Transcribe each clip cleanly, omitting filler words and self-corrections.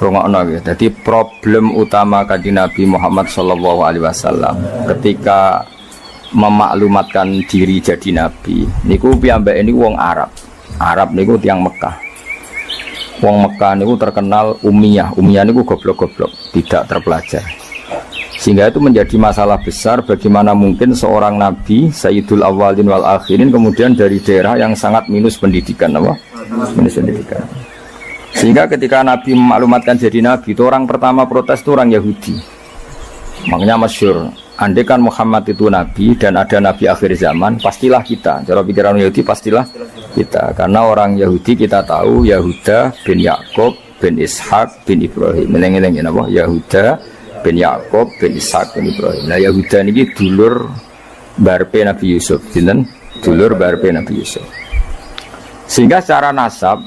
Rungokno nggih. Dadi problem utama Kanjeng Nabi Muhammad sallallahu alaihi wasallam ketika memaklumatkan diri jadi nabi niku piyambake niku wong Arab. Arab niku tiyang Mekah. Wong Mekah niku terkenal ummiyah. Ummiyah niku goblok-goblok, tidak terpelajar. Sehingga itu menjadi masalah besar bagaimana mungkin seorang nabi Sayyidul Awwalin wal Akhirin kemudian dari daerah yang sangat minus pendidikan apa? Minus pendidikan. Sehingga ketika Nabi memaklumatkan jadi nabi itu orang pertama protes itu orang Yahudi. Makanya masyhur, andai kan Muhammad itu nabi dan ada nabi akhir zaman, pastilah kita. Cara pikiran Yahudi pastilah kita. Karena orang Yahudi kita tahu Yahuda bin Yakub bin Ishak bin Ibrahim. Meleng-eleng napa? Yahuda bin Yakub bin Ishak bin Ibrahim. Nah Yahuda niki dulur barpe Nabi Yusuf, sinten? Dulur barpe Nabi Yusuf. Sehingga secara nasab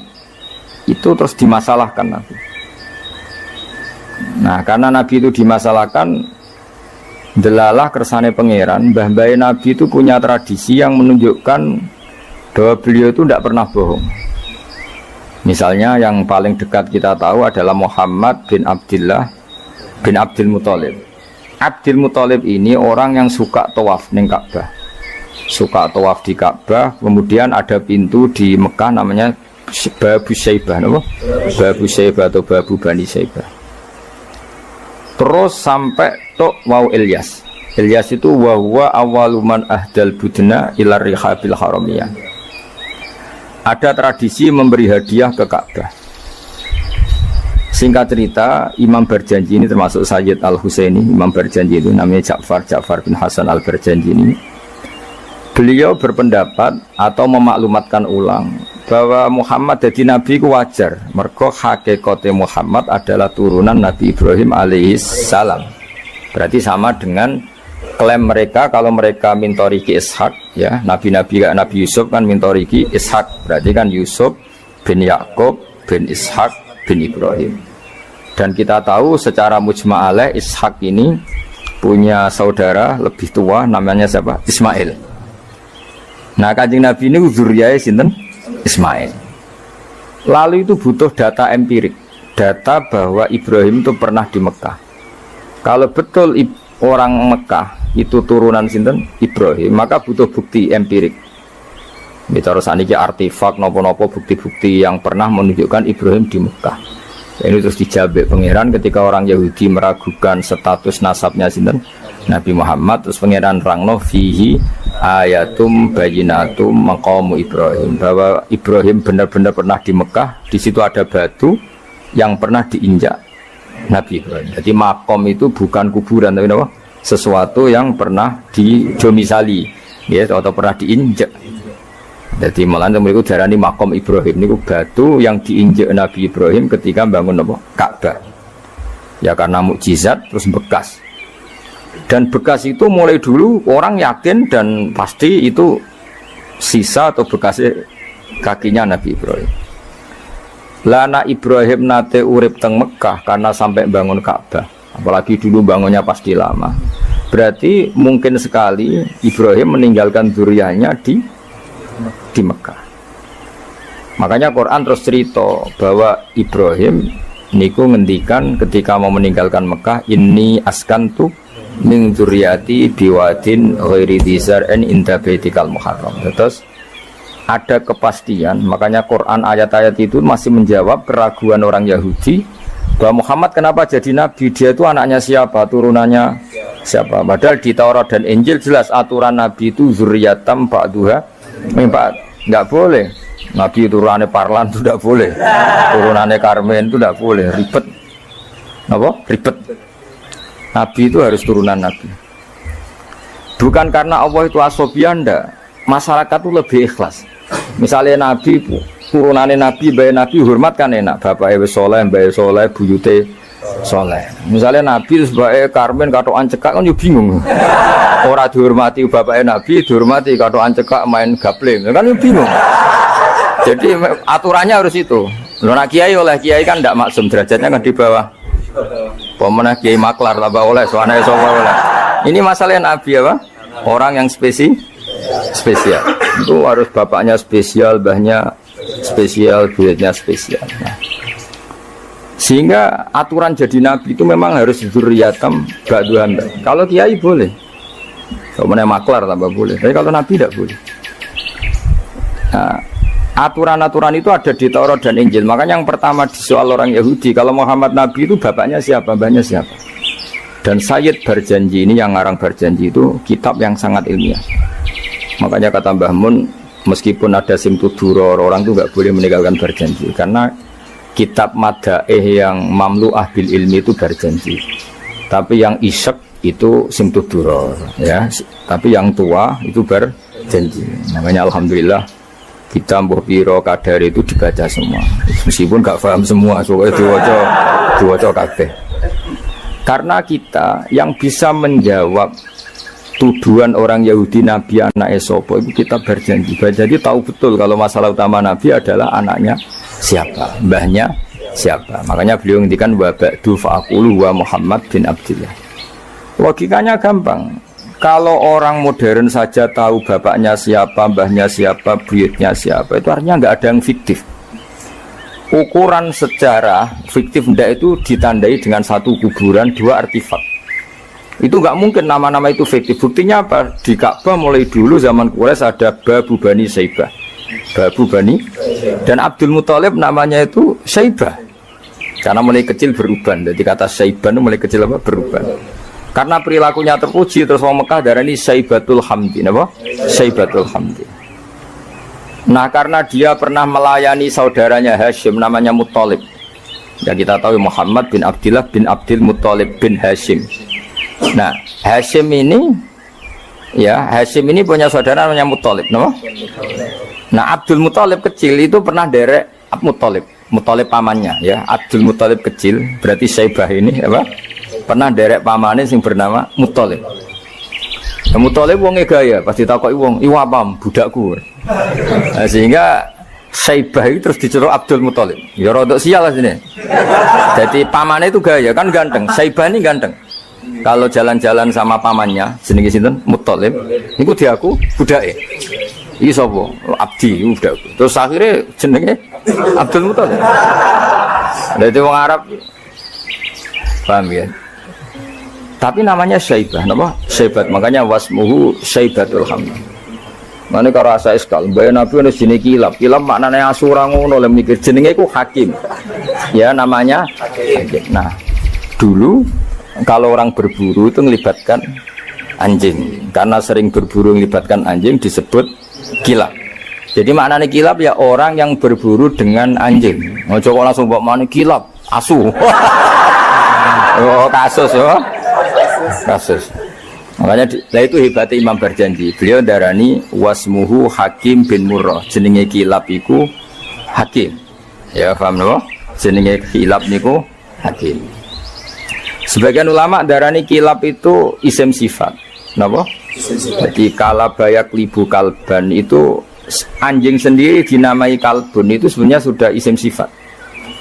itu terus dimasalahkan Nabi. Nah karena Nabi itu dimasalahkan, delalah kersane pangeran, mbah-mbah Nabi itu punya tradisi yang menunjukkan bahwa beliau itu tidak pernah bohong. Misalnya yang paling dekat kita tahu adalah Muhammad bin Abdullah bin Abdul Muthalib. Abdul Muthalib ini orang yang suka tawaf ning Ka'bah. Suka tawaf di Ka'bah, kemudian ada pintu di Mekah namanya Babu Syaibah, apa? Babu Syaibah atau Babu Bani Syaibah. Terus sampai tok wau Ilyas. Ilyas itu wa huwa awwaluman ahdal budna ila rihabil haramiyah. Ada tradisi memberi hadiah ke Ka'bah. Singkat cerita, Imam Barjanji ini termasuk Sayyid Al-Husaini. Imam Barjanji itu namanya Ja'far bin Hasan Al-Barjanji ini. Beliau berpendapat atau memaklumatkan ulang bahwa Muhammad jadi nabi ku wajar. Mergo hakikate Muhammad adalah turunan Nabi Ibrahim alaihissalam. Berarti sama dengan klaim mereka kalau mereka mintoriki Ishak, ya nabi-nabi kayak Nabi Yusuf kan mintoriki Ishak. Berarti kan Yusuf bin Yakub bin Ishak bin Ibrahim. Dan kita tahu secara mujma' alaih Ishak ini punya saudara lebih tua namanya siapa? Ismail. Nah Kanjeng Nabi ini zuriyahnya sinten? Ismail. Lalu itu butuh data empirik, data bahwa Ibrahim itu pernah di Mekah. Kalau betul orang Mekah itu turunan sinten? Ibrahim, maka butuh bukti empirik. Bicara saniki artefak nopo-nopo bukti-bukti yang pernah menunjukkan Ibrahim di Mekah. Ini terus dijabek pangeran ketika orang Yahudi meragukan status nasabnya sinten? Nabi Muhammad, terus pangeran rangno fihi ayatum bayinatum maqamu Ibrahim, bahwa Ibrahim benar-benar pernah di Mekah. Di situ ada batu yang pernah diinjak Nabi Ibrahim. Jadi makom itu bukan kuburan tapi apa? Sesuatu yang pernah didomisali, ya, atau pernah diinjak. Jadi malah mereka darani makom Ibrahim niku batu yang diinjak Nabi Ibrahim ketika bangun apa? Ka'bah. Ya karena mukjizat terus bekas. Dan bekas itu mulai dulu orang yakin dan pasti itu sisa atau bekas kakinya Nabi Ibrahim. Lana Ibrahim nate urip teng Mekah karena sampai bangun Ka'bah. Apalagi dulu bangunnya pasti lama. Berarti mungkin sekali Ibrahim meninggalkan zuriyahnya di Mekah. Makanya Quran terus cerita bahwa Ibrahim niku ngendikan ketika mau meninggalkan Mekah, inni askantu min dzurriyyati biwadin ghairi dzar'in inda baitikal muharram. Terus ada kepastian, makanya Quran ayat-ayat itu masih menjawab keraguan orang Yahudi bahwa Muhammad kenapa jadi nabi, dia itu anaknya siapa, turunannya siapa. Padahal di Taurat dan Injil jelas aturan nabi itu zurriyatam ba'duha min ba'd. Enggak boleh nabi turunannya Parlan itu tidak boleh, turunannya Karmen itu tidak boleh, ribet. Apa? Ribet. Nabi itu harus turunan Nabi. Bukan karena Allah itu asobiah, enggak. Masyarakat itu lebih ikhlas. Misalnya Nabi, turunannya Nabi, bayi Nabi hormat kan enak. Bapak Ewe Soleh, bayi Soleh, buyute Soleh. Misalnya Nabi sebagai Karmen katokan cekak kan yo bingung. Orang dihormati bapaknya Nabi, dihormati katokan cekak main gaplem, kan yo bingung. Jadi aturannya harus itu. Loh nak kiai oleh kiai kan tidak maksum, derajatnya kan di bawah. Pemenang kiai maklar tambah oleh, soalnya oleh. Ini masalah Nabi apa? Orang yang spesial. Itu harus bapaknya spesial, mbahnya spesial, duitnya spesial. Nah. Sehingga aturan jadi nabi itu memang harus dzurriyatam ba'duhan. Kalau kiai boleh, kalau maklar tambah boleh, tapi kalau nabi tidak boleh. Nah, aturan-aturan itu ada di Taurat dan Injil. Makanya yang pertama disoal orang Yahudi, kalau Muhammad nabi itu bapaknya siapa, mbahnya siapa. Dan Sayyid Barjanji ini yang ngarang Barjanji itu kitab yang sangat ilmiah. Makanya kata Mbah Mun, meskipun ada simtuduror, orang itu nggak boleh meninggalkan Barjanji karena kitab madaih yang mamlu'ah bil ilmi itu Barjanji. Tapi yang isyek itu simtuduror, ya. Tapi yang tua itu Barjanji. Makanya alhamdulillah kita mbuh piro kadar itu dibaca semua. Meskipun gak paham semua, soalnya diwaca kabeh. Karena kita yang bisa menjawab tuduhan orang Yahudi Nabi anak Esopo itu kita Barjanji. Jadi tahu betul kalau masalah utama Nabi adalah anaknya siapa, mbahnya siapa. Makanya beliau ngendikan wa ba'du fa'aqulu wa Muhammad bin Abdillah. Logikanya gampang. Kalau orang modern saja tahu bapaknya siapa, mbahnya siapa, buyutnya siapa, itu artinya nggak ada yang fiktif. Ukuran sejarah fiktif ndak itu ditandai dengan satu kuburan, dua artefak. Itu nggak mungkin nama-nama itu fiktif. Buktinya apa? Di Ka'bah mulai dulu zaman Quraisy ada Babu Bani Saibah, Babu Bani, dan Abdul Muthalib namanya itu Saibah karena mulai kecil beruban. Jadi kata Saibah itu mulai kecil apa? Beruban. Karena perilakunya terpuji, terus orang Mekah darah ini Saibatul Hamdi, apa? Saibatul Hamdi. Nah, karena dia pernah melayani saudaranya Hashim namanya Muthalib. Ya kita tahu Muhammad bin Abdillah bin Abdul Muthalib bin Hashim. Nah, Hashim ini punya saudara namanya Muthalib, apa? Nah, Abdul Muthalib kecil itu pernah derek Muthalib pamannya, ya. Abdul Muthalib kecil, berarti Saibah ini, apa? Pernah derek pamane sing bernama Muthalib. Ya, Muthalib wonge gaya, pasti takoki wong, "Iwa pam budakku." Nah, sehingga Saibah itu terus diceluk Abdul Muthalib. Ya rodok sial lah sini. Jadi pamane itu gaya, kan ganteng. Saibah ini ganteng. Kalau jalan-jalan sama pamannya, jenenge sinten? Muthalib. Niku diaku budake. Iki sapa? Abdi budakku. Terus akhirnya jenenge Abdul Muthalib. Dadi wong Arab paham ya? Tapi namanya Syaibah, nama Syaibat, makanya wasmuhu Syaibatul Hamd. Mane karo asa iskal, mbaya Nabi ono jenenge kilap. Kilap maknane asura ngono lek mikir jenenge iku hakim. Ya namanya hakim. Nah, dulu kalau orang berburu itu melibatkan anjing. Karena sering berburu melibatkan anjing disebut kilap. Jadi maknane kilap ya orang yang berburu dengan anjing. Ojo kok langsung mbok mane kilap, asu. Oh, kasus oh. Kasus. Makanya itu hebatnya Imam Barjanji. Beliau darani wasmuhu Hakim bin Murrah. Jenenge kilap iku Hakim. Ya paham no? Jenenge kilap niku Hakim. Sebagian ulama darani kilap itu isim sifat. Napa? Jadi kalabayak libu kalban itu anjing sendiri dinamai kalbun itu sebenarnya sudah isim sifat.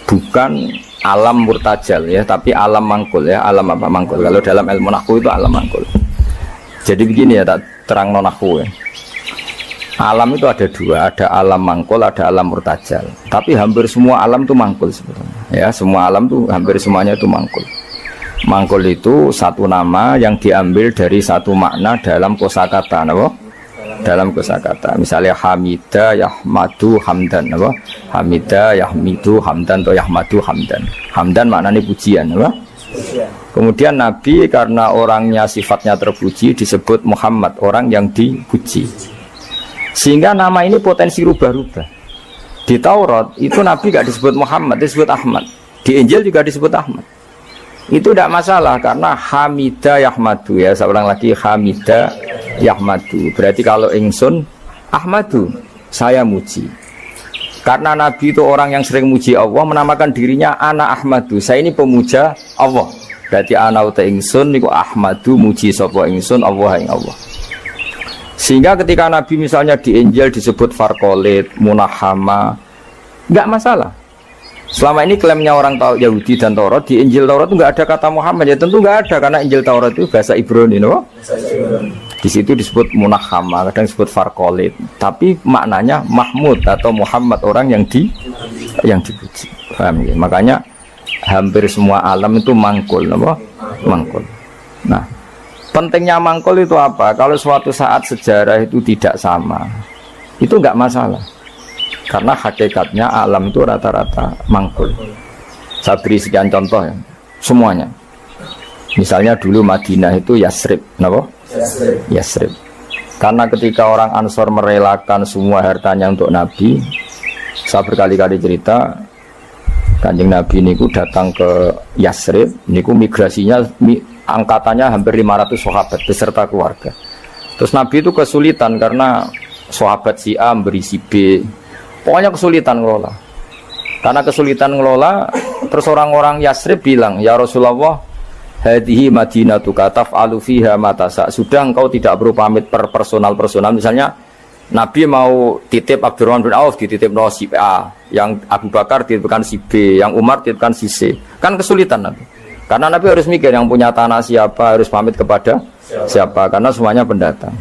Bukan alam murtajal ya, tapi alam mangkul ya. Alam apa mangkul? Kalau dalam ilmu nahwu itu alam mangkul. Jadi begini ya, tak terang nahwu ya. Alam itu ada dua, ada alam mangkul, ada alam murtajal. Tapi hampir semua alam itu mangkul sebetulnya. Ya, semua alam itu hampir semuanya itu mangkul. Mangkul itu satu nama yang diambil dari satu makna dalam kosakata, apa? Dalam kosakata. Misalnya Hamida, Yahmadu, Hamdan, apa? Hamida, Yahmidu, Hamdan atau Yahmadu, Hamdan. Hamdan maknanya pujian, apa? Kemudian Nabi karena orangnya sifatnya terpuji disebut Muhammad, orang yang dipuji. Sehingga nama ini potensi rubah-rubah. Di Taurat itu Nabi gak disebut Muhammad, disebut Ahmad. Di Injil juga disebut Ahmad. Itu tidak masalah karena Hamida Yahmadu ya. Saya ulang lagi, Hamida Yahmadu. Berarti kalau ingsun Ahmadu, saya muji. Karena Nabi itu orang yang sering muji Allah, menamakan dirinya Ana Ahmadu. Saya ini pemuja Allah. Berarti ana uta ingsun niku Ahmadu muji sapa ingsun Allah ing Allah. Sehingga ketika Nabi misalnya di Injil disebut Farqolit, Munahama, enggak masalah. Selama ini klaimnya orang Yahudi dan Taurat, di Injil Taurat itu nggak ada kata Muhammad, ya tentu nggak ada karena Injil Taurat itu bahasa Ibrani, no? Di situ disebut Munahama, kadang disebut Farqolit, tapi maknanya Mahmud atau Muhammad, orang yang dipuji. Paham ya? Makanya hampir semua alam itu mangkul, apa? Mangkul. Nah, pentingnya mangkul itu apa? Kalau suatu saat sejarah itu tidak sama, itu enggak masalah. Karena hakikatnya alam itu rata-rata mangkul. Saya beri sekian contoh ya, semuanya. Misalnya dulu Madinah itu Yasrib, kenapa? Yasrib. Karena ketika orang Ansor merelakan semua hartanya untuk Nabi, saya berkali-kali cerita, Kanjeng Nabi niku datang ke Yasrib, niku migrasinya angkatannya hampir 500 sahabat beserta keluarga. Terus Nabi itu kesulitan karena sahabat si A memberi si B, pokoknya kesulitan ngelola. Karena kesulitan ngelola, terus orang-orang Yasrib bilang, ya Rasulullah, hadihi madinatuka taf'alu fiha matasa. Sudah engkau tidak perlu pamit per personal. Misalnya Nabi mau titip Abdurrahman bin Auf, dititip si A, yang Abu Bakar dititipkan si B, yang Umar dititipkan si C. Kan kesulitan Nabi. Karena Nabi harus mikir yang punya tanah siapa, harus pamit kepada siapa, karena semuanya pendatang.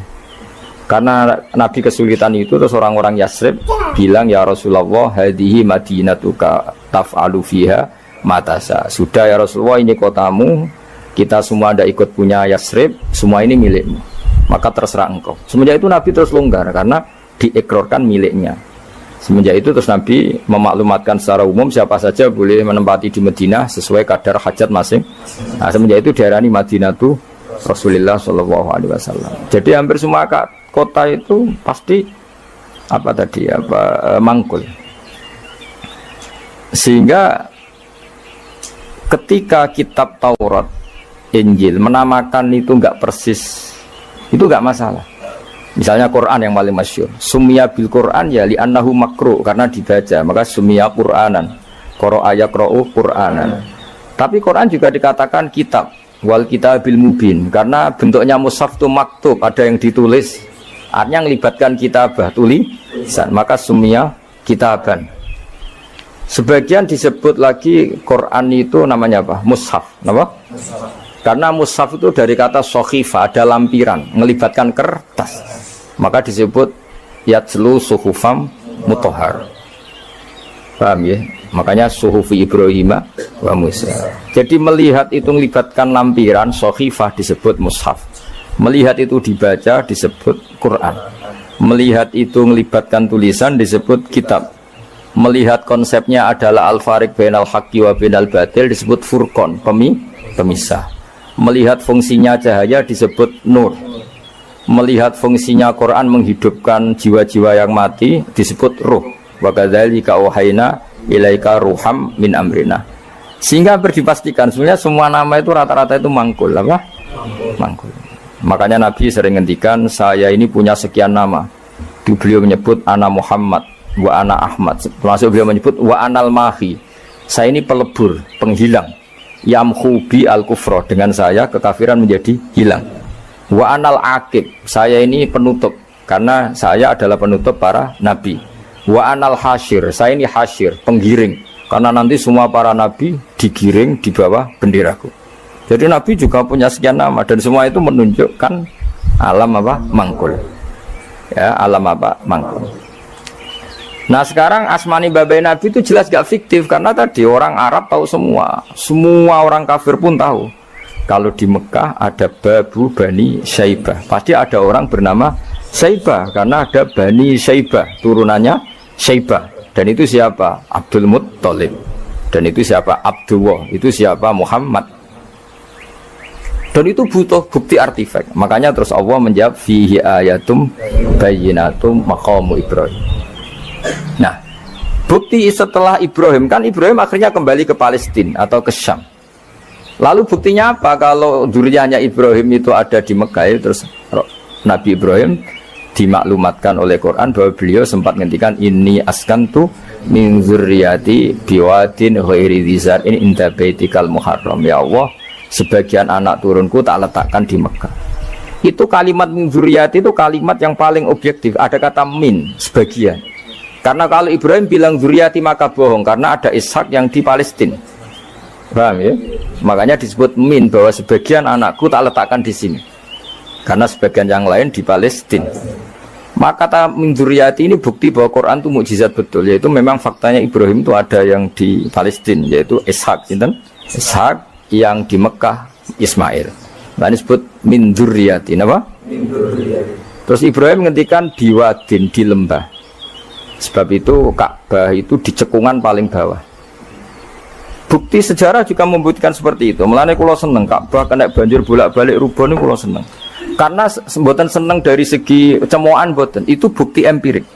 Karena Nabi kesulitan itu, terus orang-orang Yasrib bilang, ya Rasulullah, hadihi madinatuka taf'alu fiha matasa. Sudah ya Rasulullah, ini kotamu, kita semua ada ikut punya Yasrib, semua ini milikmu, maka terserah engkau. Semenjak itu Nabi terus longgar karena diekrorkan miliknya. Semenjak itu terus Nabi memaklumatkan secara umum siapa saja boleh menempati di Madinah sesuai kadar hajat masing. Nah, semenjak itu diarani Madinatu Rasulullah Shallallahu Alaihi Wasallam. Jadi hampir semua kota itu pasti mangkul. Sehingga ketika kitab Taurat, Injil menamakan itu enggak persis, itu enggak masalah. Misalnya Quran yang paling masyhur, sumia bil Quran ya li annahu makru, karena dibaca, maka sumia Quranan, qara'a yaqra'u Quranan. Tapi Quran juga dikatakan kitab, wal kitabil mubin, karena bentuknya mushaf itu maktub, ada yang ditulis, artinya melibatkan kitabah, tulisan, maka sumia kitaban. Sebagian disebut lagi Quran itu namanya apa? Mushaf, apa? Karena mushaf itu dari kata sokhifah, ada lampiran, melibatkan kertas, maka disebut yatslu suhufam mutahhar. Paham ya? Makanya suhufi Ibrahim wa Musa. Jadi melihat itu melibatkan lampiran, sokhifah disebut mushaf. Melihat itu dibaca disebut Quran. Melihat itu melibatkan tulisan disebut kitab. Melihat konsepnya adalah al-fariq bainal haqqi wa bainal batil disebut furqan, pemisah. Melihat fungsinya cahaya disebut nur. Melihat fungsinya Quran menghidupkan jiwa-jiwa yang mati disebut ruh. Wa kadzalika auhayna ilaika ruham min amrina. Sehingga berdipastikan sebenarnya semua nama itu rata-rata itu mangkul, apa? Mangkul. Makanya Nabi sering ngendikan, saya ini punya sekian nama. Beliau menyebut ana Muhammad wa ana Ahmad. Termasuk beliau menyebut wa anal mahi. Saya ini pelebur, penghilang. Yamhu bi al-kufra, dengan saya kekafiran menjadi hilang. Wa anal aqib, saya ini penutup, karena saya adalah penutup para nabi. Wa anal hasyir, saya ini hasyir, penggiring, karena nanti semua para nabi digiring di bawah benderaku. Jadi nabi juga punya sekian nama, dan semua itu menunjukkan alam apa? Mangkul. Ya, alam apa? Mangkul. Nah sekarang asmani babai Nabi itu jelas gak fiktif, karena tadi orang Arab tahu semua orang kafir pun tahu. Kalau di Mekah ada Babu Bani Syaibah, pasti ada orang bernama Syaibah, karena ada Bani Syaibah, turunannya Syaibah. Dan itu siapa? Abdul Muttalib. Dan itu siapa? Abdullah. Itu siapa? Muhammad. Dan itu butuh bukti artefak. Makanya terus Allah menjawab fihi ayatum bayyinatum maqamu Ibrahim. Nah, bukti setelah Ibrahim, kan Ibrahim akhirnya kembali ke Palestina atau ke Syam. Lalu buktinya apa? Kalau duriannya Ibrahim itu ada di Mekah, terus Nabi Ibrahim dimaklumatkan oleh Quran bahwa beliau sempat ngendikan ini askantu min dzurriyyati biwadin ghairi dzar in inda baitikal muharram. Ya Allah, sebagian anak turunku tak letakkan di Mekah. Itu kalimat min dzurriyyati itu kalimat yang paling objektif. Ada kata min, sebagian. Karena kalau Ibrahim bilang dzurriyyati maka bohong, karena ada Ishak yang di Palestina. Paham ya? Makanya disebut min, bahwa sebagian anakku tak letakkan di sini. Karena sebagian yang lain di Palestina. Maka kata min dzurriyyati ini bukti bahwa Quran itu mukjizat betul, yaitu memang faktanya Ibrahim itu ada yang di Palestina, yaitu Ishak, Ishak yang di Mekah Ismail. Nah disebut min dzurriyyati, apa? Min dzurriyyati. Terus Ibrahim ngendikan biwadin, di lembah. Sebab itu Ka'bah itu di cekungan paling bawah. Bukti sejarah juga membuktikan seperti itu. Mulane kula seneng Ka'bah kena banjir bolak-balik rubuh niku kula seneng. Karena mboten seneng dari segi cemoan mboten, itu bukti empirik.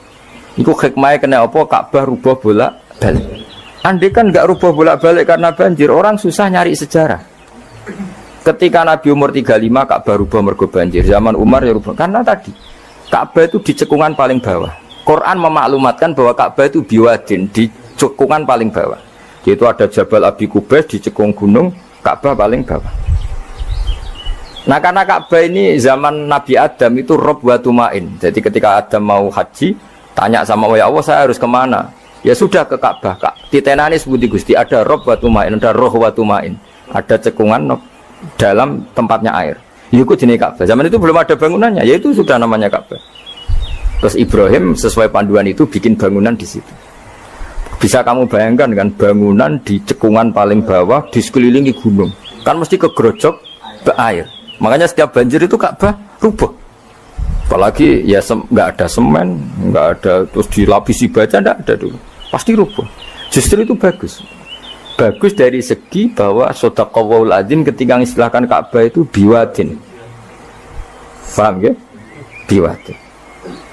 Iku hikmahnya kena apa Ka'bah rubuh bolak-balik. Andai kan enggak rubuh bolak-balik karena banjir, orang susah nyari sejarah. Ketika Nabi umur 35 Ka'bah rubuh mergo banjir, zaman Umar ya rubuh karena tadi Ka'bah itu di cekungan paling bawah. Quran memaklumatkan bahwa Ka'bah itu biwadin, di cekungan paling bawah. Yaitu ada Jabal Abi Qubais di cekung gunung, Ka'bah paling bawah. Nah karena Ka'bah ini zaman Nabi Adam itu rob wa tumain. Jadi ketika Adam mau haji, tanya sama ya Allah saya harus kemana? Ya sudah ke Ka'bah. Titenani sebuti Gusti, ada rob wa tumain, ada roh wa tumain, ada cekungan dalam tempatnya air. Itu jenis Ka'bah. Zaman itu belum ada bangunannya, yaitu sudah namanya Ka'bah. Terus Ibrahim sesuai panduan itu bikin bangunan di situ. Bisa kamu bayangkan kan bangunan di cekungan paling bawah di sekelilingi gunung. Kan mesti kegerojok ke air. Makanya setiap banjir itu Ka'bah rubuh. Apalagi ya nggak ada semen, nggak ada terus dilapisi baja, nggak ada dulu. Pasti rubuh. Justru itu bagus. Bagus dari segi bahwa shadaqallahul adzim ketika mengistilahkan Ka'bah itu biwadin. Paham ya? Biwadin.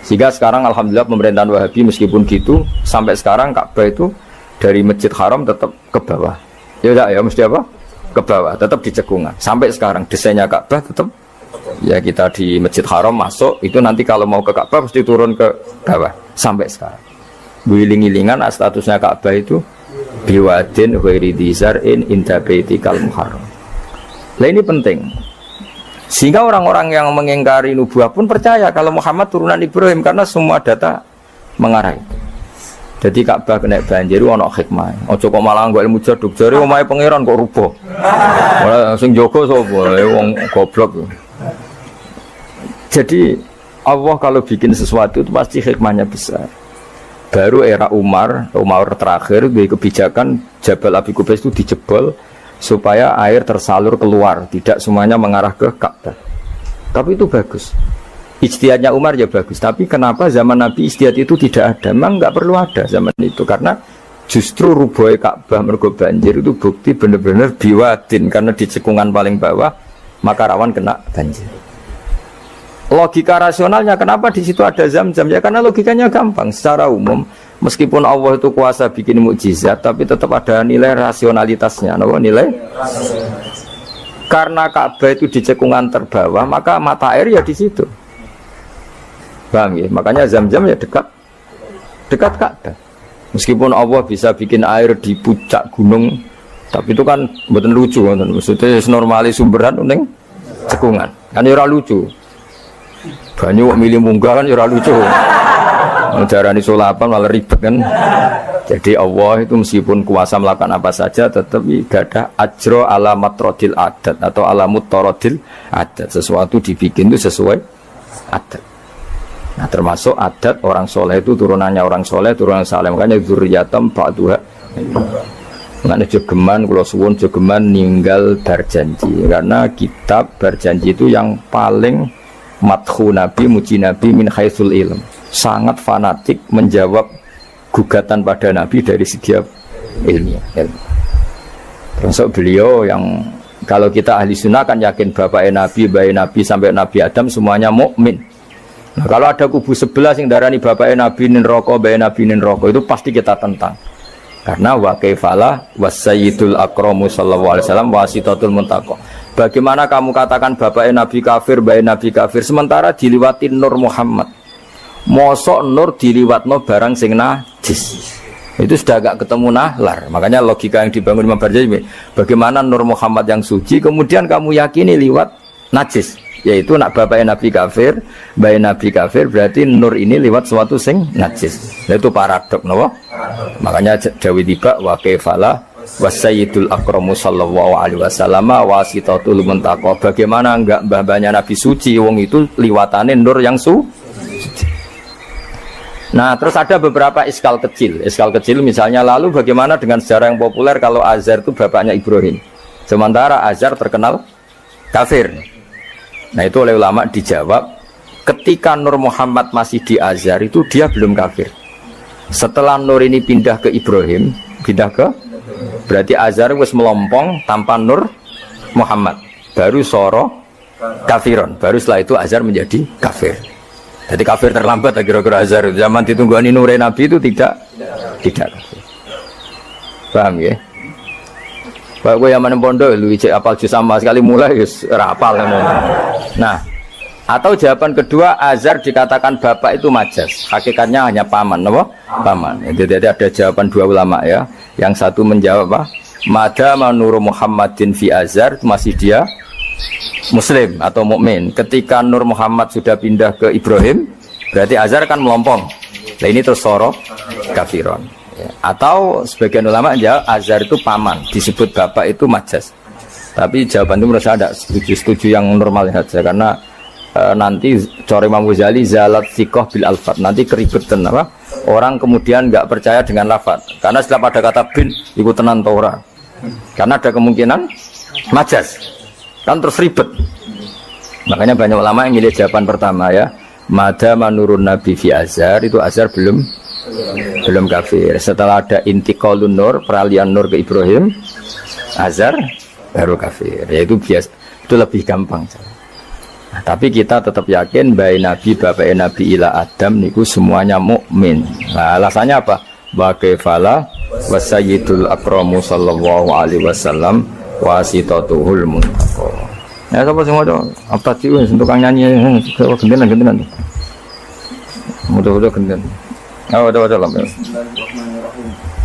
Sehingga sekarang alhamdulillah pemerintahan Wahabi meskipun gitu sampai sekarang Ka'bah itu dari Masjid Haram tetap ke bawah. Ya enggak ya mesti apa? Ke bawah, tetap di cekungan. Sampai sekarang desainnya Ka'bah tetap ya kita di Masjid Haram masuk itu nanti kalau mau ke Ka'bah mesti turun ke bawah sampai sekarang. Wiling-wilingan statusnya Ka'bah itu biwadin ghairi dzar'in inda baitikal muharram. Lah ini penting. Sehingga orang-orang yang mengingkari nubuah pun percaya kalau Muhammad turunan Ibrahim karena semua data mengarah itu. Jadi Ka'bah kena banjir ana hikmah. Aja kok malah nggo ilmu jaduk jare omahe pangeran kok rubuh. Ora sing jaga sapa? Wong goblok. Jadi Allah kalau bikin sesuatu itu pasti hikmahnya besar. Baru era Umar terakhir di kebijakan Jabal Abi Qubais itu dijebol supaya air tersalur keluar, tidak semuanya mengarah ke Ka'bah. Tapi itu bagus. Ijtihadnya Umar ya bagus. Tapi kenapa zaman Nabi ijtihad itu tidak ada? Memang nggak perlu ada zaman itu karena justru rubuhnya Ka'bah mergo banjir itu bukti benar-benar biwadin karena di cekungan paling bawah maka rawan kena banjir. Logika rasionalnya kenapa di situ ada Zam-Zam? Ya karena logikanya gampang. Secara umum meskipun Allah itu kuasa bikin mukjizat, tapi tetap ada nilai rasionalitasnya. Nilai karena Ka'bah itu di cekungan terbawah, maka mata air ya di situ. Paham ya? Makanya Zam-Zam ya dekat Ka'bah. Meskipun Allah bisa bikin air di puncak gunung, tapi itu kan mboten lucu, maksudnya normali sumberan ning cekungan. Kan ora lucu. Banyu milih munggah kan ora lucu. Jarani sulapan malah ribet kan. Jadi Allah itu meskipun kuasa melakukan apa saja tetapi gadah ajro alamat rodil adat atau alamut torodil adat. Sesuatu dibikin itu sesuai adat. Nah termasuk adat orang soleh itu turunannya orang soleh, turunan saleh. Makanya dzurriyatam ba'duha. Makanya jogeman kalau suwun jogeman ninggal berjanji. Karena kitab berjanji itu yang paling madhu Nabi, muji Nabi min haitsul ilm. Sangat fanatik menjawab gugatan pada Nabi dari segi ilmiah. Termasuk beliau yang kalau kita ahli sunnah kan yakin bapaknya Nabi, bayi Nabi sampai Nabi Adam semuanya mukmin. Nah, kalau ada kubu sebelah yang darani bapaknya Nabi nin roko, bayi Nabi nin roko itu pasti kita tentang. Karena wa kaifalah wasayyidul akramu sallallahu alaihi wasallam wasitatul muntaqo. Bagaimana kamu katakan bapaknya Nabi kafir, bayi Nabi kafir sementara diliwatin Nur Muhammad. Mosok nur diliwatno barang sing najis. Itu sudah agak ketemu nahlar. Makanya logika yang dibangun Imam Barjani, bagaimana Nur Muhammad yang suci kemudian kamu yakini liwat najis, yaitu nak bapaknya Nabi kafir, bayi Nabi kafir, berarti nur ini liwat suatu sing najis. Nah, itu paradok, no? Makanya Dawi tiba wa kaifala wasayyidul akramu sallallahu alaihi wasallam wasitatul muntaqo. Bagaimana enggak mbah-mbahnya Nabi suci, wong itu liwatane nur yang suci. Nah, terus ada beberapa iskal kecil. Iskal kecil misalnya, lalu bagaimana dengan sejarah yang populer kalau Azar itu bapaknya Ibrahim? Sementara Azar terkenal kafir. Nah, itu oleh ulama dijawab, ketika Nur Muhammad masih di Azhar itu dia belum kafir. Setelah Nur ini pindah ke Ibrahim, berarti Azhar wis melompong tanpa Nur Muhammad. Baru soro kafiron. Baru setelah itu Azhar menjadi kafir. Jadi kafir terlambat kira-kira Azhar. Zaman ditunggani Nur Nabi itu tidak kafir. Paham ya? Pak gue yang mana pondok lu cek apal juz sama sekali mulai wis rapal. Nah, atau jawaban kedua, Azhar dikatakan bapak itu majas, hakikatnya hanya paman, apa? Paman. Jadi ada jawaban dua ulama ya. Yang satu menjawab apa? Madama Nur Muhammadin fi Azhar, masih dia Muslim atau mukmin. Ketika Nur Muhammad sudah pindah ke Ibrahim, berarti Azhar kan melompong. Nah ini terus soro kafiron. Ya. Atau sebagian ulama ya Azhar itu paman, disebut bapak itu majas. Tapi jawaban itu menurut saya tidak setuju yang normal saja karena nanti Cori Imam Ghazali zalat sikoh bil alfat, nanti keribetan apa orang kemudian nggak percaya dengan lafaz karena setelah pada kata bin ikut tenan Torah karena ada kemungkinan majas kan terus ribet. Makanya banyak ulama yang milih jawaban pertama ya, mada manurun nabi fi Azhar, itu Azhar belum kafir. Setelah ada intiqalun nur, peralihan nur ke Ibrahim, Azhar baru kafir. Ya itu biasa, itu lebih gampang. Nah, tapi kita tetap yakin bayi Nabi, bapak Nabi ila Adam niku semuanya mukmin. Nah, alasannya apa? Wa kaifala wasayyidul akramu sallallahu alaihi wasallam wasitatuhul muntaqa. Ya sapa sing ngono? Apa sih untuk kang nyanyi gentenan. Mudah-mudahan gentenan. Oh, ada lampu.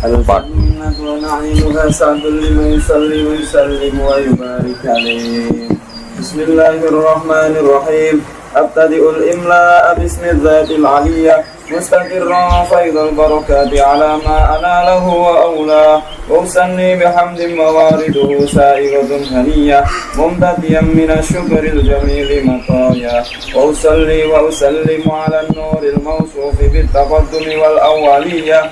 Al-Fatihah wa na'imuha sa'dul liman yusalli wa yusallim wa yubarik alaihi. Bismillahirrahmanirrahim. Abtadi'ul imla'a bismillahil aliyyah mustaqirran faidul barakati ala ma analah wa awla wa usanni bihamdin mawariduhu sa'iratun haniyah mumtadiyan minasyukril jamili mataya wa usalli wa usallimu ala nuril mawsufi bittaqaddumi wal awwaliyah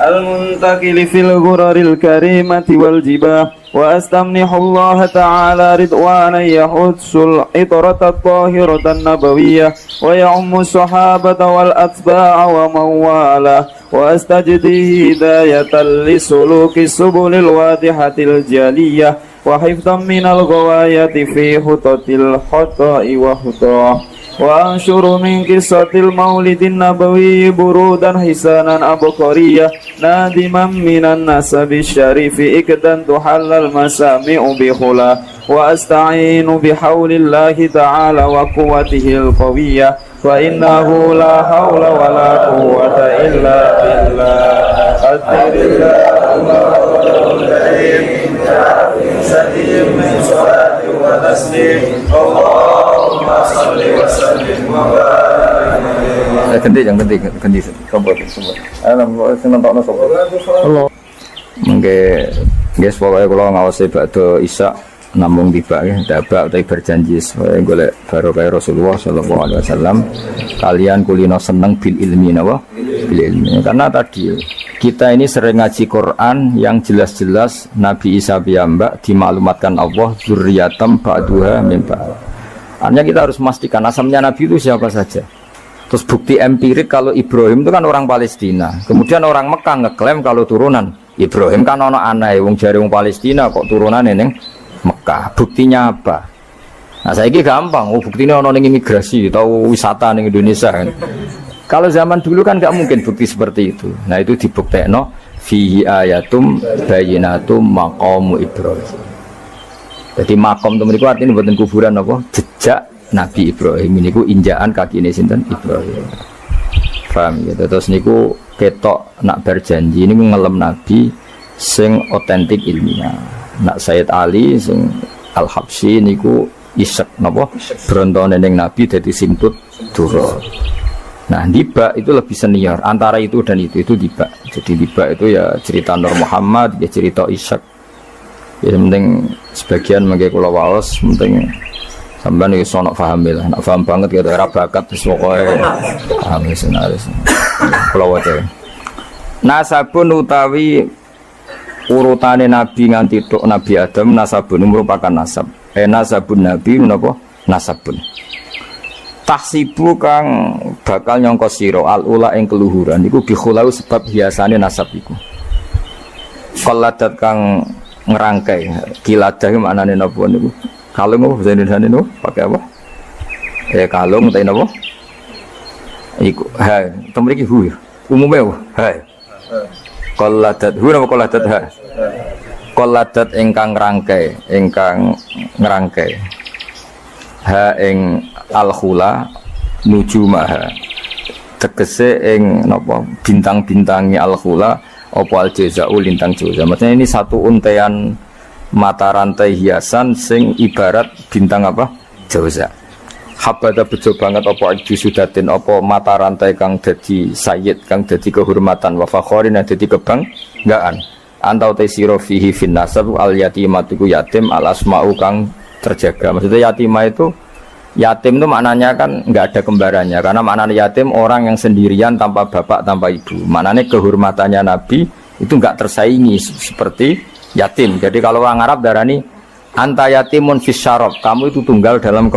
al-muntakili fil ghuraril karimati wal jibah wa astamnihu Allah ta'ala ridwanan yahudsul itratat tahiratan nabawiyyah wa ya'ummu sahabata wal atba'a wa mawala wa astajdi hidayatan li suluki subulil wadihatil jaliyah wa hifdhan minal ghawayati fi hutatil khata'i wa hutah wa ansyuru min kisatil maulidin nabawi burudan hisanan abqariyah nadiman minan nasabi syarifi ikdan tuhallal masami'u bihula wa asta'inu bihaulillahi ta'ala wa quwwatihil qawiyyah wa innahu la hawla wa la quwwata illa billah adhirillah Allahul karim sadim min salati wa taslim Allahumma salli wa sallim wa barik. Ganti sobat. Seneng sobat. Allah. Mengke guys pokoke kula ngawasi bakdo Isya namung tiba ya, dabak tapi berjanji supaya golek barokah Rasulullah sallallahu alaihi wasallam kalian kulino seneng bil ilmi napa? Bil ilmi. Karena tadi kita ini sering ngaji Quran yang jelas-jelas Nabi Isa piyambak dimaklumatkan Allah dzurriyatam ba'duha min ba'd. Artinya kita harus memastikan asalnya Nabi itu siapa saja. Terus bukti empirik kalau Ibrahim itu kan orang Palestina. Kemudian orang Mekah ngeklaim kalau turunan Ibrahim kan ono aneh wong jare wong Palestina kok turunan ning Mekah. Buktinya apa? Nah, saiki gampang. Oh, buktinya ono ning imigrasi atau wisata ning Indonesia kan. Kalau zaman dulu kan nggak mungkin bukti seperti itu. Nah, itu dibuktekno fihi ayatum bayyinatum maqamu Ibrahim. Jadi makom itu mereka artinya buatan kuburan apa? Jejak Nabi Ibrahim ini ku injaan kaki ini sinten Ibrahim. Paham gitu. Terus niku ketok nak berjanji ini ngelem Nabi sing otentik ilmiah. Nak Sayyid Ali sing Al-Habsyi niku isek napa brontone ning Nabi dadi simtut dura. Nah, Diba itu lebih senior antara itu dan itu Diba. Jadi Diba itu ya cerita Nur Muhammad, ya cerita Ishak. Ya penting sebagian mengke kula waos penting sampean iki sono paham lah, nek paham banget gitu era bakat wis pokoke paham wis. Kula waca. Nasabun utawi urutane nabi nganti tok Nabi Adam, nasabun merupakan nasab. Nasabun nabi menapa? Nasabun. Tahsibu kang bakal nyangka sira al-ula ing keluhuran iku bikhulau sebab hiasane nasab iku. Qaladat kang ngerangkai kiladah maknane napa niku? Kalung apa bahasa Indonesia niku? Pakai apa? Kalung utawa napa? Iku ha, temriki hu. Umume ha. Qaladat hu napa qaladat ha? Qaladat ingkang ngrangkai ha ing al-khula nujumaha tegese ing napa bintang-bintangi al-khula apa al-jazau lintang jaza. Maksudnya ini satu untean mata rantai hiasan sing ibarat bintang apa? Jaza. Habada bejo banget apa aju sudatin apa mata rantai kang dadi sayyid kang dadi kehormatan wa fakhorin dadi kebanggaan. Antau te sira fihi fin nasab al yatimatu yatim al asma'u kang terjaga. Maksudnya yatimah itu yatim itu maknanya kan nggak ada kembarannya, karena maknanya yatim orang yang sendirian tanpa bapak tanpa ibu. Maknanya kehormatannya Nabi itu nggak tersaingi seperti yatim. Jadi kalau orang Arab darani anta yatimun fis syarab, kamu itu tunggal dalam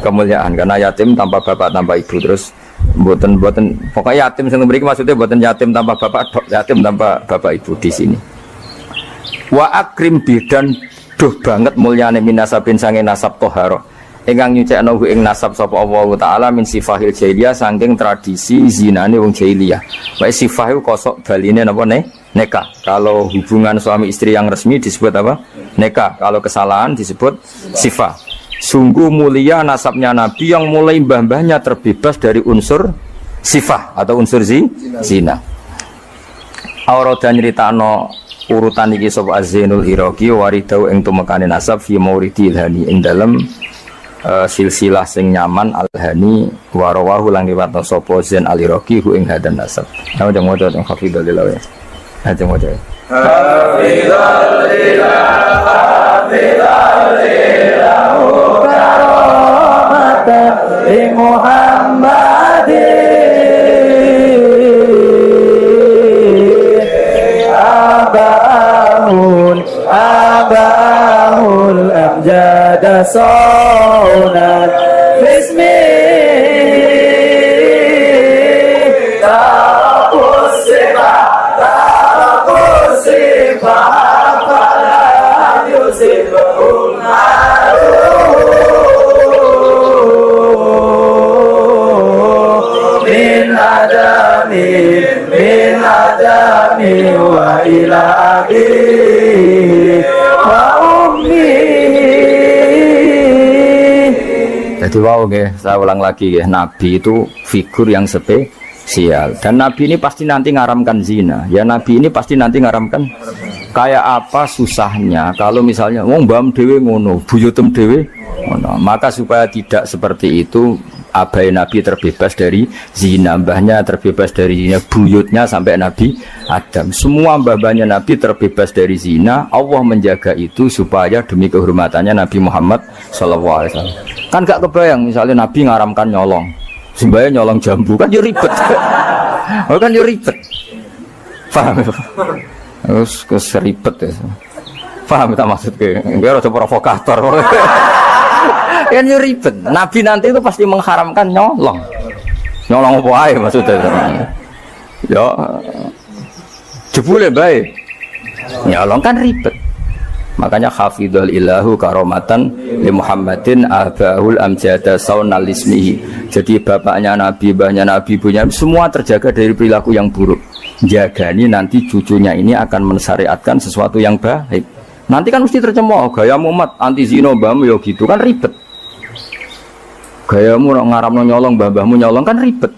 kemuliaan karena yatim tanpa bapak tanpa ibu. Terus buatan pokoknya yatim yang memberi maksudnya buatan yatim tanpa bapak, yatim tanpa bapak ibu di sini. Wa akrim bidan duh banget mulyane minasabin sange nasab toharo. Ingkang nyucekno ing nasab sapa Allah taala min sifahil jahiliyah saking tradisi zinane wong jahiliyah. Wae sifah iku kosok baline napa nikah. Kalau hubungan suami istri yang resmi disebut apa? Nikah. Kalau kesalahan disebut sifah. Sungguh mulia nasabnya Nabi yang mulai mbah-mbahnya terbebas dari unsur sifah atau unsur zina. Aurada nyritakno urutan iki sapa Az-Zainul Iraqi waridau ing tumekane nasab fi mauridi ilhani ing dalem silsilah sing nyaman al-hani warawahu lang riwayatna sapa Zain al-Iraqi hu ing hadan nasab. Ana jeng maca teng hafidhul lillah. Ajeng maca. Hafidhul lillah hafidhul lillah karamatan li Muhammadin abahul amjada sonat bismi tarakusifah fala yusibul min adami wa ila abi wa ummi. Jadi wow saya ulang lagi Nabi itu figur yang spesial dan Nabi ini pasti nanti ngaramkan zina. Ya Nabi ini pasti nanti ngaramkan. Kayak apa susahnya kalau misalnya wong mbam dhewe ngono, buyutem dhewe ngono. Maka supaya tidak seperti itu, abai Nabi terbebas dari zina, mbahnya terbebas dari zina, buyutnya sampai Nabi Adam. Semua mbah-mbahnya Nabi terbebas dari zina. Allah menjaga itu supaya demi kehormatannya Nabi Muhammad SAW. Kan gak kebayang misalnya Nabi ngaramkan nyolong, simbahnya nyolong jambu, kan ya ribet. Kan ya ribet. Paham? Terus ribet ya. Paham tak maksudnya? Gue rada provokator. Kan ya ribet. Nabi nanti itu pasti mengharamkan nyolong. Nyolong apa ae maksudnya? Ya jebule bae. Nyolong kan ribet. Makanya hafidhul ilahu karomatan li Muhammadin abahul amjada saunal ismihi. Jadi bapaknya Nabi, mbahnya Nabi, ibunya semua terjaga dari perilaku yang buruk. Jagani nanti cucunya ini akan mensyariatkan sesuatu yang baik. Nanti kan mesti tercemooh gaya Muhammad anti zina mbahmu ya gitu kan ribet. Gayamu ngaramno nyolong mbah-mbahmu nyolong kan ribet.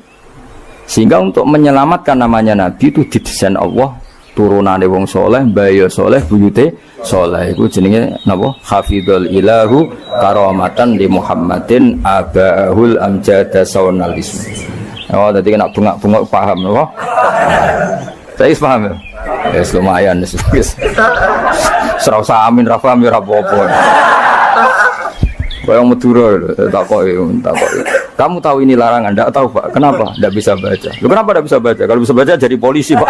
Sehingga untuk menyelamatkan namanya Nabi itu didesain Allah turunane wong soleh, mbaya soleh, buyute soleh. Iku jenenge napa? Hafidhul ilahu karamatan li Muhammadin abahul amjada saunal ismi. Oh, tadi kena bunga-bunga paham napa? Saya paham ya? Ya lumayan wis. Serasa amin ra paham ya ra apa-apa. Bayang Madura takoki. Kamu tahu ini larangan? Tidak tahu Pak. Kenapa? Tidak bisa baca. Loh, kenapa tidak bisa baca? Kalau bisa baca jadi polisi Pak.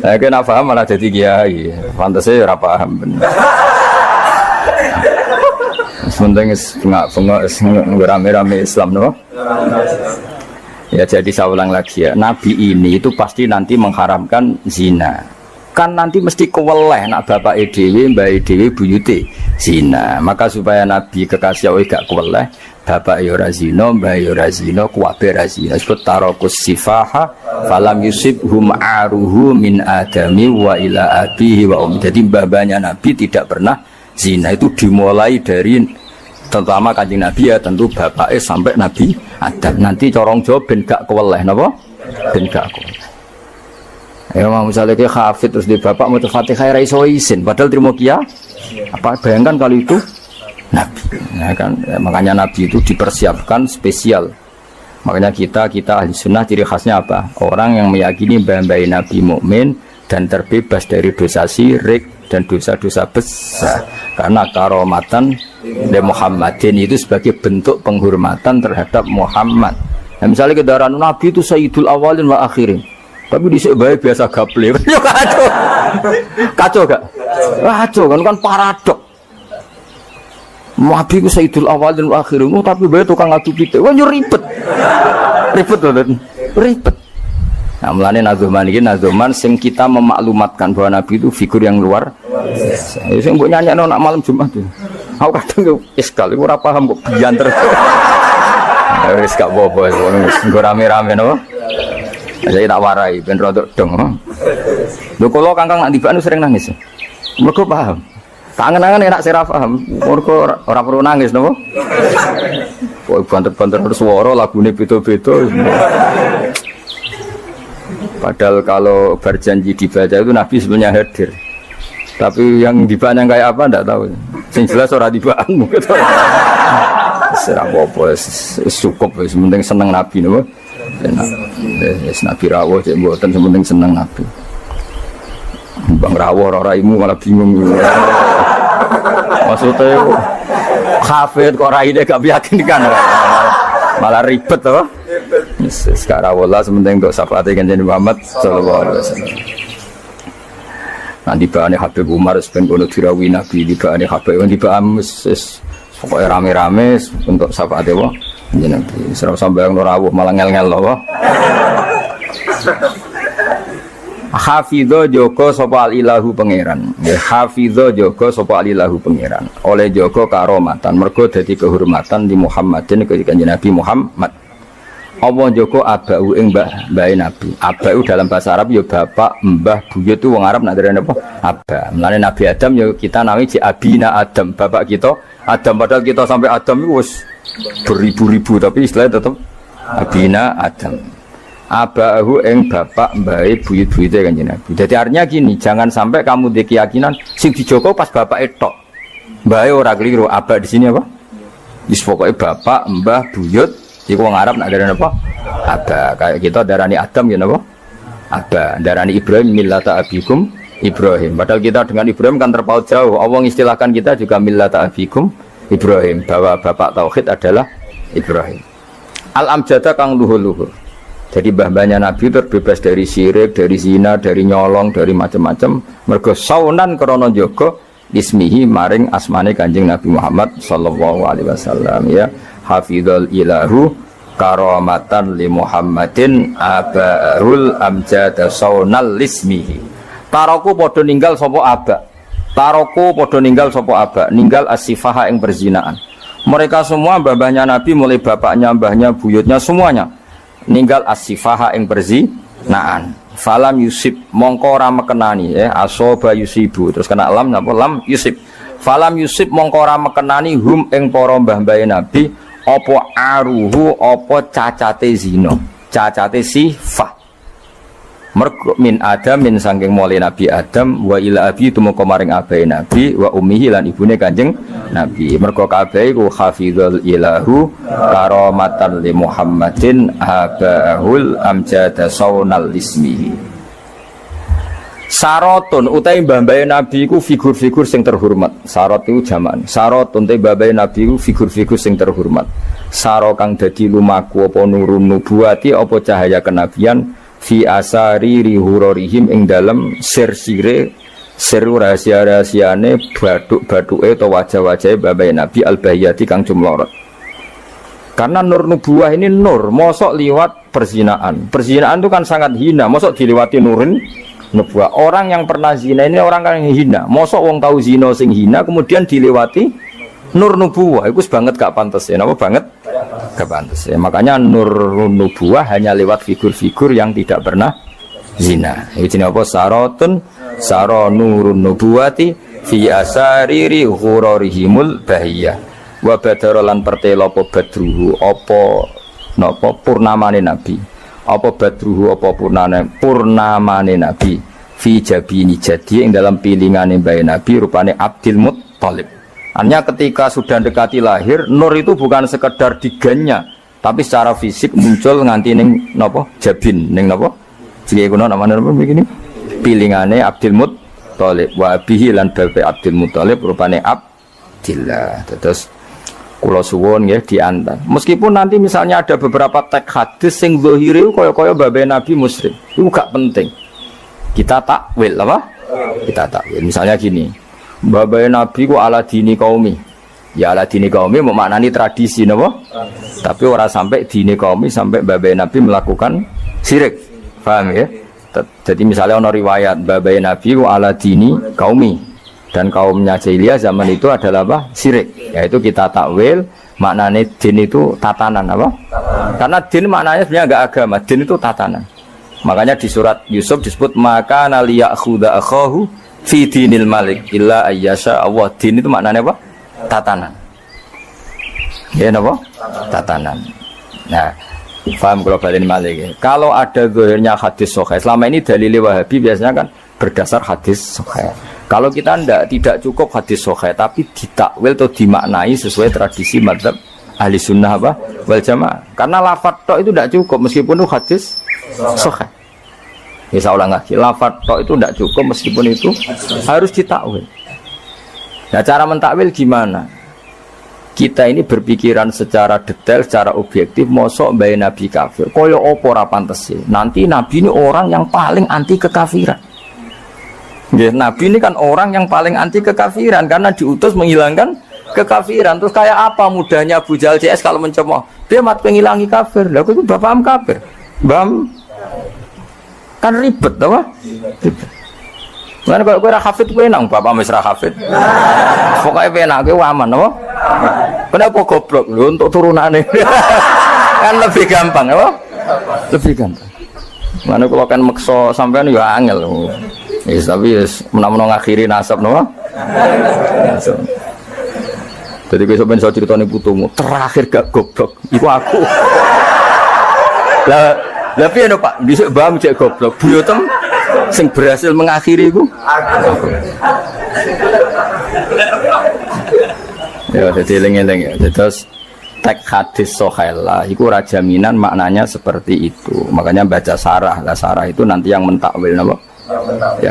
Nah, kena paham malah jadi kiai. Pantasnya ora paham bener. Sementing rame-rame Islam no? Ya jadi saya ulang lagi ya, Nabi ini itu pasti nanti mengharamkan zina. Kan nanti mesti keweleh nak bapak EDW, mbak EDW, buyute zina. Maka supaya Nabi kekasih Allah gak keweleh, bapak yora zina, mbak yora zina, kuwabe razina. Sebut tarokus sifaha, falam yusibhum aruhu min adami wa ila abihi wa Jadi babanya Nabi tidak pernah zina. Itu dimulai dari terutama kanjeng Nabi ya tentu bapaknya sampai Nabi Adam. Nanti corong jawab ben gak keweleh napa? Ben gak keweleh. Ya mau misalnya kayak hafid terus di bapak mau Fatihah ra iso isin padahal terima kia. Apa bayangkan kalau itu Nabi. Ya kan makanya Nabi itu dipersiapkan spesial. Makanya kita ahli sunnah ciri khasnya apa? Orang yang meyakini bahwa Nabi mukmin dan terbebas dari dosa syirik dan dosa-dosa besar. Karena karomatan dari Muhammadin itu sebagai bentuk penghormatan terhadap Muhammad. Nah, misalnya kendaraan Nabi itu Sayyidul Awalin wa Akhirin. Tapi di sebagai biasa gaple. Yo kacau. Kacau gak? Kacau kan paradok. Nabi itu Sayyidul Awalin wa Akhirin. Tapi bae tukang adu pitik. Wah yo ribet. Ribet loh. Ribet. Nah, mulane nazuman iki nazuman sing kita memaklumatkan bahwa Nabi itu figur yang luar biasa. Ya sing mbok nyanyakno nak malam Jumat itu. Aku kadang iskal iku ora paham kok bianter. Wis gak apa-apa wis rame-rame no. Saya tak warai ben rodok dong. Lho kula Kangkang nak tibaan sering nangis. Mergo paham. Tangan-tangan enak saya paham. Mergo ora perlu nangis napa? Kok banter-banter suara lagune beda-beda. Padahal kalau berjanji dibaca itu Nabi sebenarnya hadir. Tapi yang dibaan yang kayak apa enggak tahu. Sing jelas ora dibaan mungkin. Serah apa cukup wis penting seneng Nabi napa. Wis Nabi rawuh cek mboten penting seneng Nabi. Bang rawuh ora raimu malah bingung. Maksudnya hafid kok raine gak meyakinkan. Malah ribet toh. Sekarang wala sementing untuk syafaat kanjeng Muhammad sallallahu alaihi wasallam. Nanti bahane Habib Umar ben kono dirawi Nabi, bahane Habib di baham pokoke rame-rame untuk syafaat wa kanjeng Nabi. Serau sambayang rawuh malah ngel-ngel lho. Hafidho joko sapa ilahu pangeran. Ya hafidho joko sapa ilahu pangeran. Oleh joko karomatan mergo dadi kehormatan di Muhammadin ke kanjeng Nabi Muhammad. Allah joko abau ing mbahe Nabi. Abau dalam bahasa Arab ya bapak, mbah, buyut itu wong Arab nak derene apa? Aba. Mulane Nabi Adam ya kita nami ji abina Adam, bapak kita Adam padahal kita sampai Adam itu wis beribu-ribu tapi istilahnya tetap abina Adam. Abau ing bapak, mbahe, buyut-buyute kanjeng Nabi. Jadi artinya gini, jangan sampai kamu di keyakinan sing dijoko pas bapak etok. Mbahe ora keliru, aba di sini apa? Wis pokoke bapak, mbah, buyut iku wong Arab nak darani apa? Aba. Kayak kita darani Adam ya napa? Aba. Darani Ibrahim millata abikum Ibrahim. Padahal kita dengan Ibrahim kan terpaut jauh. Allah istilahkan kita juga millata abikum Ibrahim, bahwa bapak tauhid adalah Ibrahim. Al-amjada kang luhur-luhur. Jadi mbah-mbahnya Nabi terbebas dari syirik, dari zina, dari nyolong, dari macam-macam. Mergo saunan krana jaga ismihi maring asmane Kanjeng Nabi Muhammad sallallahu alaihi wasallam ya. Hafidhul ilahu karamatan li Muhammadin abahul amjada saunal lismihi. Taroku podo ninggal sopo aba. Taroku podo ninggal sopo aba. Ninggal asifaha yang berzinaan. Mereka semua mbah-mbahnya Nabi mulai bapaknya, mbahnya, buyutnya semuanya ninggal asifaha yang berzinaan. Falam yusib mongko ora mekenani ya asoba yusibu terus kena lam napa lam yusib. Falam yusib mongko ora mekenani hum ing para mbah-mbahe Nabi apa aruhu apa cacate zina cacate sifah mergo min adam min saking mulai Nabi Adam wa ila abi tumeka maring abahe Nabi wa ummihi lan ibune Kanjeng Nabi mergo kabeh iku hafizul ilahu karamatan li Muhammadin abahul amjada saunal ismihi. Sarotun utai mbah-mbahe Nabi iku figur-figur sing terhormat. Sarot iku jaman. Sarotun utai mbah-mbahe Nabi iku figur-figur sing terhormat. Saro kang dadi lumaku apa nurun nubuwati apa cahaya kenabian fi asari rihurorihim ing dalem sir-sire seru rahasia-rahasiane baduk-baduke atau wajah-wajahe mbah-mbahe Nabi al-bahiyati kang jumlorot. Karena nur nubuwah ini nur, mosok liwat perzinaan. Perzinaan itu kan sangat hina, mosok dilewati nurin nubuwah. Orang yang pernah zina ini orang yang hina. Mosok wong tahu zina sing hina kemudian dilewati nur nubuwah. Itu banget gak pantas ya. Napa banget? Gak pantas ya. Makanya nur nubuwah hanya lewat figur-figur yang tidak pernah zina. Itu jenenge apa? Sarotun saro nurun nubuwati fi asariri ghurarihimul bahiyah. Wa badara lan pertela apa badruhu apa napa purnamane nabi. Apa badruhu apa purnamane nabi fi jabini jadi ing dalam pilingane bae nabi rupane Abdul Muttalib. Artinya ketika sudah dekati lahir nur itu bukan sekedar diganya tapi secara fisik muncul nganti ning napa jabin ning napa jenenge kuno namane napa begini pilingane Abdul Muttalib wa bihi lan bae Abdul Muttalib rupane Abdillah. Terus kula suwun nggih diantar. Meskipun nanti misalnya ada beberapa teks hadis sing zahire kaya-kaya babe Nabi musyrik. Itu gak penting. Kita takwil apa? Kita takwil. Misalnya gini. Babe Nabi ku ala dini qaumi. Ya ala dini qaumi maknani tradisi napa? Tapi ora sampai dini qaumi sampai babe Nabi melakukan syirik. Paham ya? Jadi misalnya ana riwayat babe Nabi ku ala dini qaumi. Dan kaumnya jahiliyah zaman itu adalah apa? Syirik. Yaitu kita takwil maknanya din itu tatanan apa? Karena din maknanya sebenarnya enggak agama, din itu tatanan. Makanya di surat Yusuf disebut maka naliyakhudha akhahu fi dinil malik illa ayyasha Allah. Din itu maknanya apa? Tatanan. Ya napa? Tatanan. Nah, paham kalau balin malik ya. Kalau ada zahirnya hadis sahih. Selama ini dalil Wahabi biasanya kan berdasar hadis sahih. Kalau kita tidak cukup hadis sahih tapi ditakwil atau dimaknai sesuai tradisi madzhab ahli sunnah apa wal jamaah. Karena lafadz tok itu tidak cukup meskipun itu hadis sahih. Ya saya ulang lagi, lafadz tok itu tidak cukup meskipun itu harus ditakwil. Nah cara mentakwil gimana? Kita ini berpikiran secara detail, secara objektif. Mosok bae Nabi kafir. Koyo opo ora pantes sih. Nanti Nabi ini orang yang paling anti kekafiran. Ya, Nabi ini kan orang yang paling anti kekafiran karena diutus menghilangkan kekafiran. Terus kayak apa mudahnya Abu Jahal CS kalau mencemooh? Dia mat penghilangi kafir. Lah itu bapak am kafir. Bam kan ribet apa? Ribet. Mana kalau kowe ra hafid kowe nang bapak wis ra hafid. Pokoke penak kowe aman apa? Kenapa goblok lho untuk turunane? Kan lebih gampang apa? Lebih gampang. Mana kalau kan maksa sampean ya angel. Yes, tapi yes, menang-menang akhiri nasab no? Jadi gue sampai so ceritanya putumu terakhir gak goblok, itu aku. Lah piye no Pak? Dhisik bam cek goblok. Buyotem sing berhasil mengakhiri iku. Ya dadi eling-eling ya. Terus teks hadis sahih lah iku ora jaminan maknanya seperti itu. Makanya baca sarah. Lah sarah itu nanti yang mentakwil napa? Ya